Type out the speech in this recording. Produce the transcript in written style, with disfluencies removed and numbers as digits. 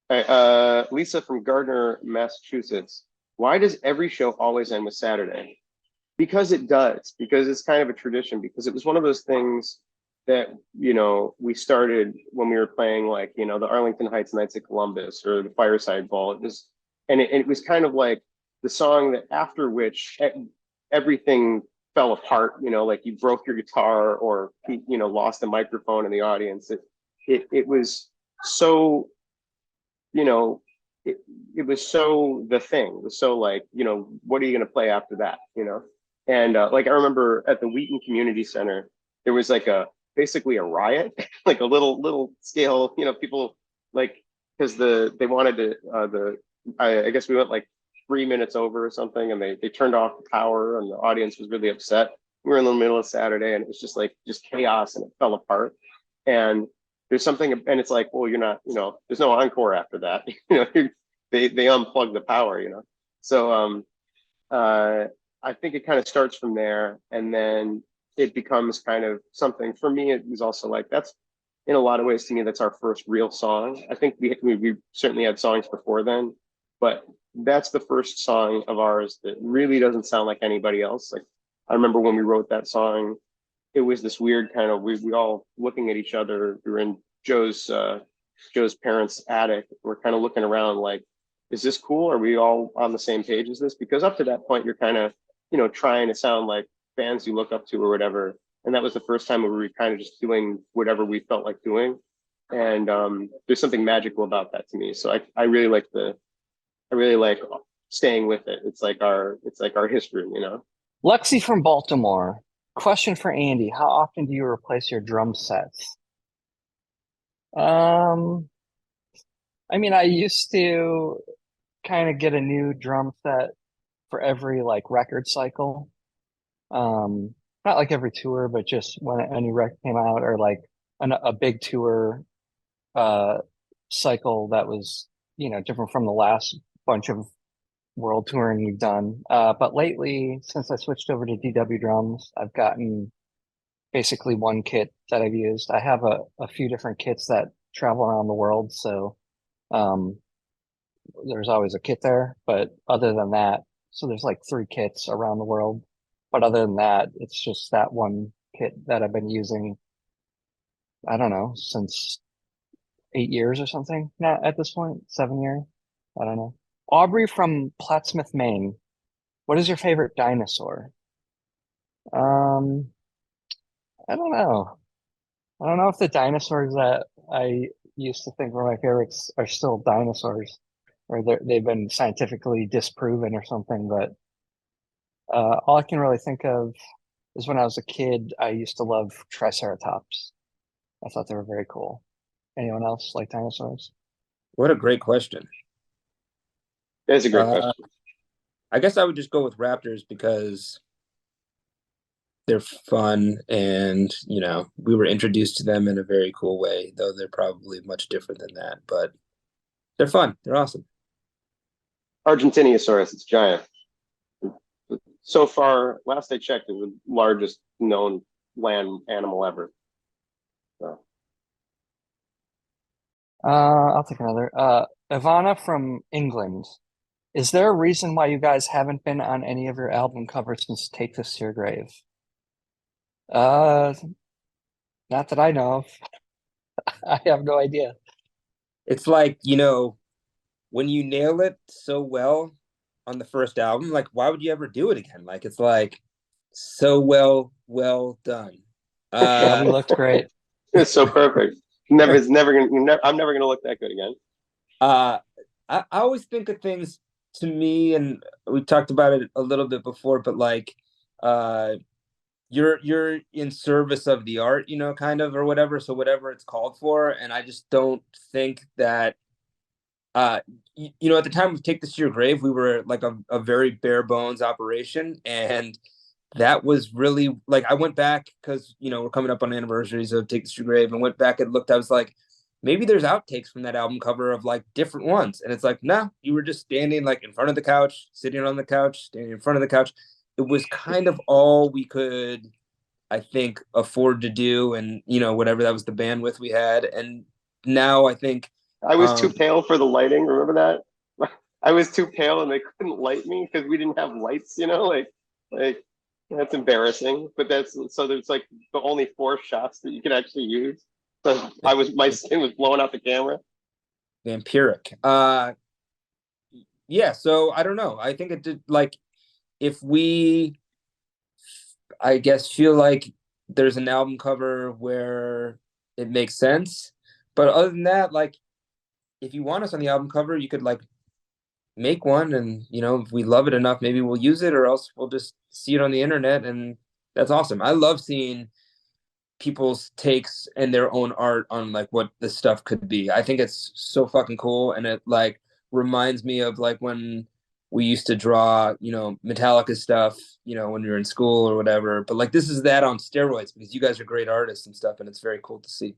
All right, Lisa from Gardner, Massachusetts. Why does every show always end with Saturday? Because it does, because it's kind of a tradition, because it was one of those things that, we started when we were playing like, the Arlington Heights Knights of Columbus or the Fireside Ball. And it was kind of like the song that after which everything fell apart, like you broke your guitar or, lost a microphone in the audience. It was so you know, it, it was so the thing. It was so like, what are you going to play after that? And like I remember at the Wheaton Community Center, there was like basically a riot, like a little scale, people like because they wanted to I guess we went like 3 minutes over or something, and they turned off the power, and the audience was really upset. We were in the middle of Saturday, and it was just chaos, and it fell apart. And there's something, and it's like, well, you're not, there's no encore after that. They unplug the power, So uh, I think it kind of starts from there, and then it becomes kind of something. For me, it was also like that's in a lot of ways to me that's our first real song. I think we certainly had songs before then, but that's the first song of ours that really doesn't sound like anybody else. Like I remember when we wrote that song, it was this weird kind of we all looking at each other. We were in Joe's parents' attic. We're kind of looking around like, is this cool? Are we all on the same page as this? Because up to that point, you're kind of trying to sound like fans you look up to or whatever. And that was the first time we were kind of just doing whatever we felt like doing. And there's something magical about that to me. So I really like staying with it. It's like our history. Lexi from Baltimore. Question for Andy. How often do you replace your drum sets? Um, I mean, I used to kind of get a new drum set for every like record cycle. Um, Not like every tour, but just when a new record came out or like a big tour uh cycle that was, different from the last bunch of world touring we've done. But lately, since I switched over to DW drums, I've gotten basically one kit that I've used. I have a few different kits that travel around the world, so um, there's always a kit there. But other than that, so there's like three kits around the world. But other than that, it's just that one kit that I've been using, I don't know, since 8 years or something now at this point, 7 years. I don't know. Aubrey from Plattsmouth, Maine. What is your favorite dinosaur? Um, I don't know. I don't know if the dinosaurs that I used to think were my favorites are still dinosaurs, or they've been scientifically disproven or something. But all I can really think of is when I was a kid, I used to love Triceratops. I thought they were very cool. Anyone else like dinosaurs? What a great question. That's a great Uh, question. I guess I would just go with Raptors because they're fun and, we were introduced to them in a very cool way, though they're probably much different than that. But they're fun. They're awesome. Argentinosaurus, it's giant. So far, last I checked, it's the largest known land animal ever. So, I'll take another. Ivana from England. Is there a reason why you guys haven't been on any of your album covers since Take This to Your Grave? Uh, Not that I know of. I have no idea. It's like, when you nail it so well on the first album, like, why would you ever do it again? Like, it's like so well done. Yeah, we looked great. it's so perfect. It's never gonna. I'm never gonna look that good again. uh, I always think of things to me, and we talked about it a little bit before, but like, uh, you're in service of the art, kind of, or whatever. So whatever it's called for, and I just don't think that uh at the time of Take This to Your Grave, we were like a very bare bones operation, and that was really like I went back because we're coming up on anniversaries of Take This to Your Grave and went back and looked. I was like, maybe there's outtakes from that album cover of like different ones, and it's like, no, you were just standing like in front of the couch, sitting on the couch, standing in front of the couch. It was kind of all we could, I think, afford to do, and whatever, that was the bandwidth we had. And now I think I was too Um, pale for the lighting. Remember that? I was too pale and they couldn't light me because we didn't have lights, like that's embarrassing. But that's so there's like the only 4 shots that you can actually use. So my skin was blowing out the camera. vampiric. Yeah, so I don't know. I think it did like if we I guess feel like there's an album cover where it makes sense. But other than that, like if you want us on the album cover, you could like make one and if we love it enough, maybe we'll use it or else we'll just see it on the internet and that's awesome. I love seeing people's takes and their own art on like what this stuff could be. I think it's so fucking cool and it like reminds me of like when we used to draw, Metallica stuff, when we were in school or whatever. But like this is that on steroids because you guys are great artists and stuff and it's very cool to see.